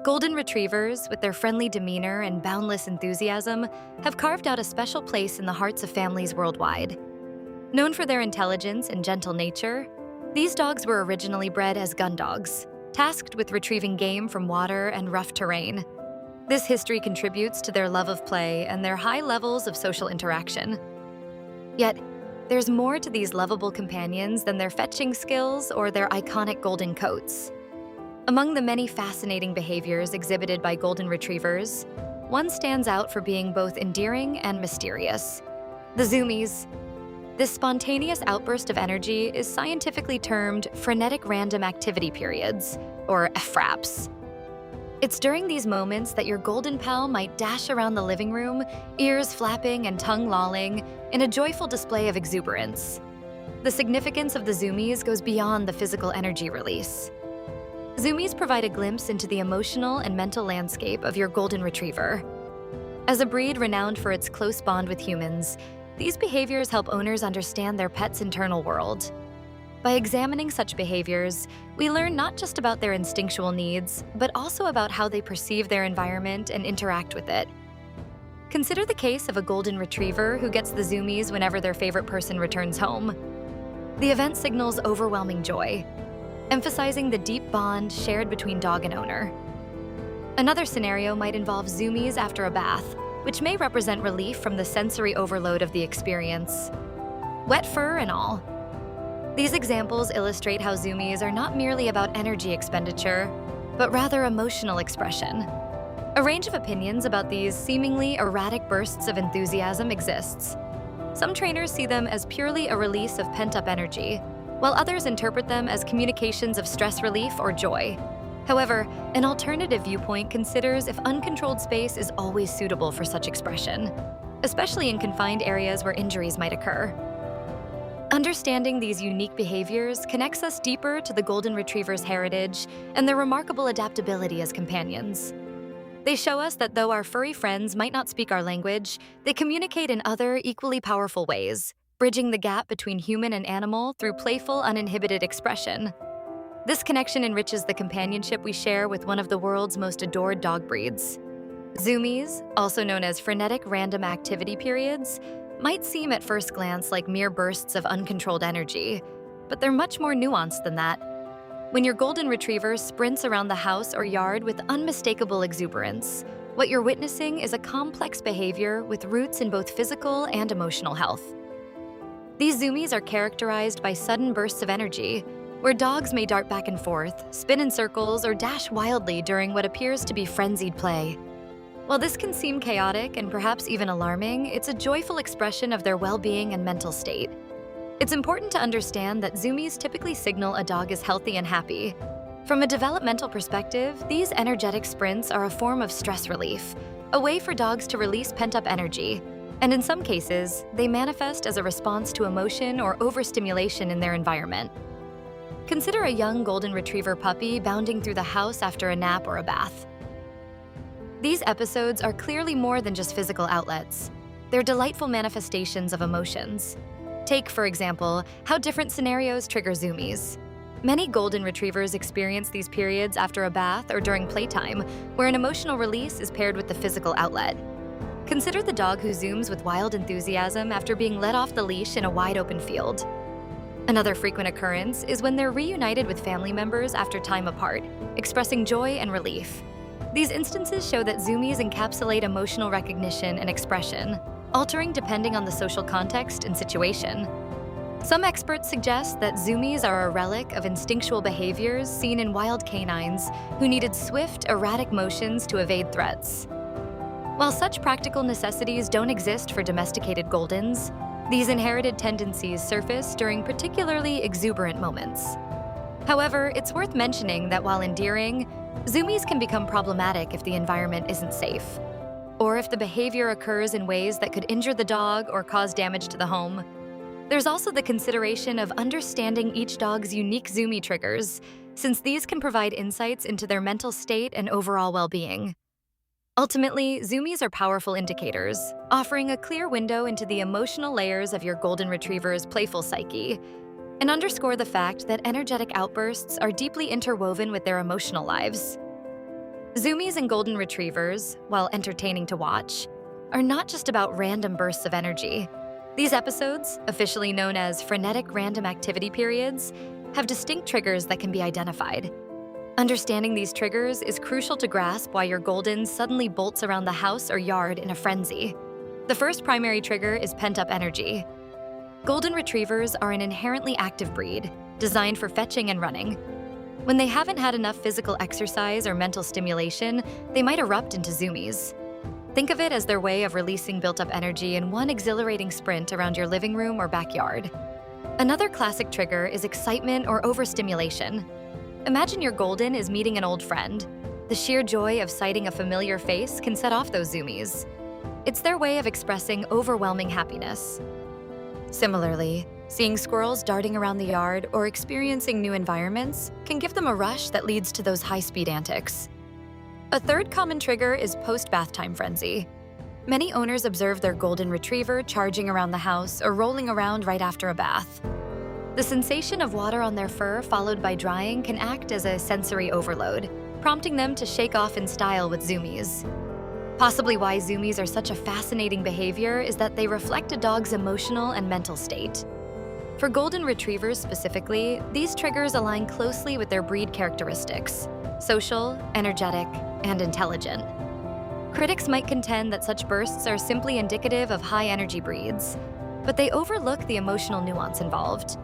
Golden retrievers, with their friendly demeanor and boundless enthusiasm, have carved out a special place in the hearts of families worldwide. Known for their intelligence and gentle nature, these dogs were originally bred as gun dogs, tasked with retrieving game from water and rough terrain. This history contributes to their love of play and their high levels of social interaction. Yet, there's more to these lovable companions than their fetching skills or their iconic golden coats. Among the many fascinating behaviors exhibited by golden retrievers, one stands out for being both endearing and mysterious: the Zoomies. This spontaneous outburst of energy is scientifically termed Frenetic Random Activity Periods, or FRAPs. It's during these moments that your golden pal might dash around the living room, ears flapping and tongue lolling, in a joyful display of exuberance. The significance of the Zoomies goes beyond the physical energy release. Zoomies provide a glimpse into the emotional and mental landscape of your golden retriever. As a breed renowned for its close bond with humans, these behaviors help owners understand their pet's internal world. By examining such behaviors, we learn not just about their instinctual needs, but also about how they perceive their environment and interact with it. Consider the case of a golden retriever who gets the Zoomies whenever their favorite person returns home. The event signals overwhelming joy, emphasizing the deep bond shared between dog and owner. Another scenario might involve Zoomies after a bath, which may represent relief from the sensory overload of the experience. Wet fur and all. These examples illustrate how Zoomies are not merely about energy expenditure, but rather emotional expression. A range of opinions about these seemingly erratic bursts of enthusiasm exists. Some trainers see them as purely a release of pent-up energy, while others interpret them as communications of stress relief or joy. However, an alternative viewpoint considers if uncontrolled space is always suitable for such expression, especially in confined areas where injuries might occur. Understanding these unique behaviors connects us deeper to the golden retriever's heritage and their remarkable adaptability as companions. They show us that though our furry friends might not speak our language, they communicate in other equally powerful ways, bridging the gap between human and animal through playful, uninhibited expression. This connection enriches the companionship we share with one of the world's most adored dog breeds. Zoomies, also known as Frenetic Random Activity Periods, might seem at first glance like mere bursts of uncontrolled energy, but they're much more nuanced than that. When your golden retriever sprints around the house or yard with unmistakable exuberance, what you're witnessing is a complex behavior with roots in both physical and emotional health. These Zoomies are characterized by sudden bursts of energy, where dogs may dart back and forth, spin in circles, or dash wildly during what appears to be frenzied play. While this can seem chaotic and perhaps even alarming, it's a joyful expression of their well-being and mental state. It's important to understand that Zoomies typically signal a dog is healthy and happy. From a developmental perspective, these energetic sprints are a form of stress relief, a way for dogs to release pent-up energy, and in some cases, they manifest as a response to emotion or overstimulation in their environment. Consider a young golden retriever puppy bounding through the house after a nap or a bath. These episodes are clearly more than just physical outlets. They're delightful manifestations of emotions. Take, for example, how different scenarios trigger Zoomies. Many golden retrievers experience these periods after a bath or during playtime, where an emotional release is paired with the physical outlet. Consider the dog who zooms with wild enthusiasm after being let off the leash in a wide-open field. Another frequent occurrence is when they're reunited with family members after time apart, expressing joy and relief. These instances show that Zoomies encapsulate emotional recognition and expression, altering depending on the social context and situation. Some experts suggest that Zoomies are a relic of instinctual behaviors seen in wild canines who needed swift, erratic motions to evade threats. While such practical necessities don't exist for domesticated Goldens, these inherited tendencies surface during particularly exuberant moments. However, it's worth mentioning that while endearing, Zoomies can become problematic if the environment isn't safe, or if the behavior occurs in ways that could injure the dog or cause damage to the home. There's also the consideration of understanding each dog's unique Zoomie triggers, since these can provide insights into their mental state and overall well-being. Ultimately, Zoomies are powerful indicators, offering a clear window into the emotional layers of your golden retriever's playful psyche, and underscore the fact that energetic outbursts are deeply interwoven with their emotional lives. Zoomies and golden retrievers, while entertaining to watch, are not just about random bursts of energy. These episodes, officially known as Frenetic Random Activity Periods, have distinct triggers that can be identified. Understanding these triggers is crucial to grasp why your golden suddenly bolts around the house or yard in a frenzy. The first primary trigger is pent-up energy. Golden retrievers are an inherently active breed, designed for fetching and running. When they haven't had enough physical exercise or mental stimulation, they might erupt into zoomies. Think of it as their way of releasing built-up energy in one exhilarating sprint around your living room or backyard. Another classic trigger is excitement or overstimulation. Imagine your golden is meeting an old friend. The sheer joy of sighting a familiar face can set off those zoomies. It's their way of expressing overwhelming happiness. Similarly, seeing squirrels darting around the yard or experiencing new environments can give them a rush that leads to those high-speed antics. A third common trigger is post-bath time frenzy. Many owners observe their golden retriever charging around the house or rolling around right after a bath. The sensation of water on their fur followed by drying can act as a sensory overload, prompting them to shake off in style with zoomies. Possibly why zoomies are such a fascinating behavior is that they reflect a dog's emotional and mental state. For golden retrievers specifically, these triggers align closely with their breed characteristics: social, energetic, and intelligent. Critics might contend that such bursts are simply indicative of high-energy breeds, but they overlook the emotional nuance involved.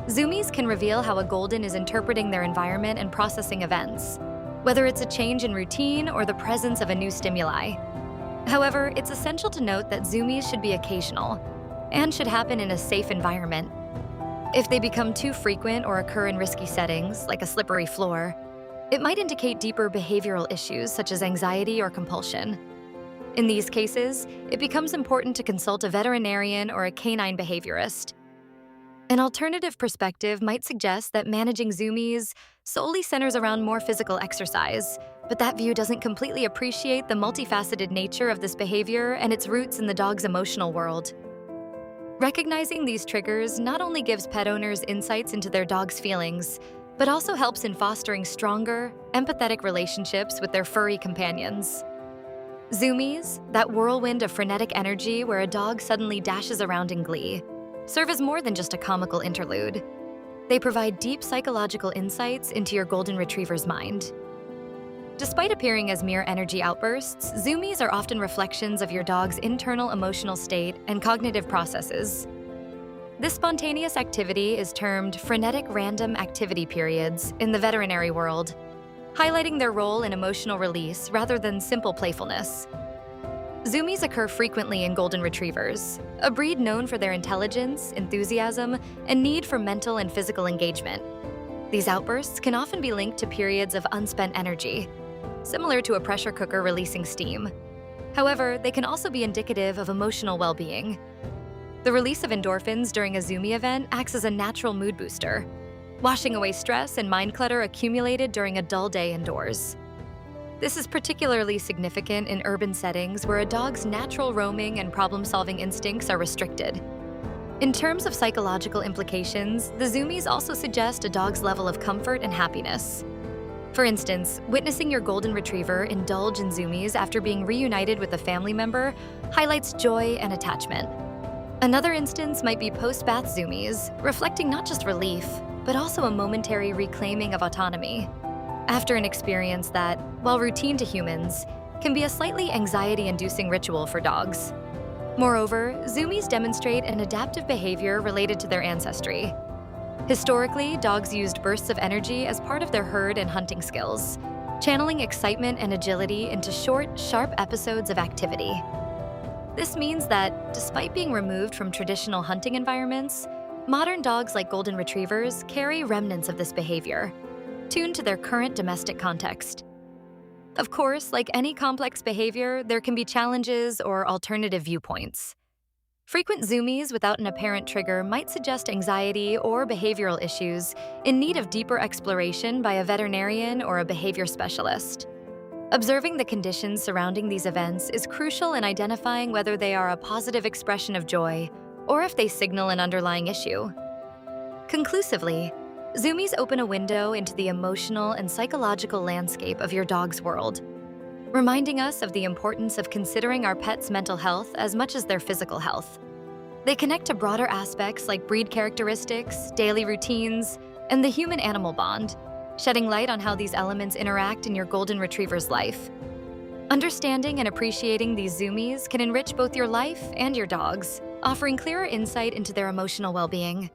Zoomies can reveal how a golden is interpreting their environment and processing events, whether it's a change in routine or the presence of a new stimuli. However, it's essential to note that zoomies should be occasional and should happen in a safe environment. If they become too frequent or occur in risky settings, like a slippery floor, it might indicate deeper behavioral issues such as anxiety or compulsion. In these cases, it becomes important to consult a veterinarian or a canine behaviorist. An alternative perspective might suggest that managing zoomies solely centers around more physical exercise, but that view doesn't completely appreciate the multifaceted nature of this behavior and its roots in the dog's emotional world. Recognizing these triggers not only gives pet owners insights into their dog's feelings, but also helps in fostering stronger, empathetic relationships with their furry companions. Zoomies, that whirlwind of frenetic energy where a dog suddenly dashes around in glee, serve as more than just a comical interlude. They provide deep psychological insights into your golden retriever's mind. Despite appearing as mere energy outbursts, zoomies are often reflections of your dog's internal emotional state and cognitive processes. This spontaneous activity is termed Frenetic Random Activity Periods in the veterinary world, highlighting their role in emotional release rather than simple playfulness. Zoomies occur frequently in golden retrievers, a breed known for their intelligence, enthusiasm, and need for mental and physical engagement. These outbursts can often be linked to periods of unspent energy, similar to a pressure cooker releasing steam. However, they can also be indicative of emotional well-being. The release of endorphins during a zoomie event acts as a natural mood booster, washing away stress and mind clutter accumulated during a dull day indoors. This is particularly significant in urban settings where a dog's natural roaming and problem-solving instincts are restricted. In terms of psychological implications, the zoomies also suggest a dog's level of comfort and happiness. For instance, witnessing your golden retriever indulge in zoomies after being reunited with a family member highlights joy and attachment. Another instance might be post-bath zoomies, reflecting not just relief, but also a momentary reclaiming of autonomy, after an experience that, while routine to humans, can be a slightly anxiety-inducing ritual for dogs. Moreover, zoomies demonstrate an adaptive behavior related to their ancestry. Historically, dogs used bursts of energy as part of their herd and hunting skills, channeling excitement and agility into short, sharp episodes of activity. This means that, despite being removed from traditional hunting environments, modern dogs like golden retrievers carry remnants of this behavior, tuned to their current domestic context. Of course, like any complex behavior, there can be challenges or alternative viewpoints. Frequent zoomies without an apparent trigger might suggest anxiety or behavioral issues in need of deeper exploration by a veterinarian or a behavior specialist. Observing the conditions surrounding these events is crucial in identifying whether they are a positive expression of joy or if they signal an underlying issue. Conclusively, zoomies open a window into the emotional and psychological landscape of your dog's world, reminding us of the importance of considering our pets' mental health as much as their physical health. They connect to broader aspects like breed characteristics, daily routines, and the human-animal bond, shedding light on how these elements interact in your golden retriever's life. Understanding and appreciating these Zoomies can enrich both your life and your dog's, offering clearer insight into their emotional well-being.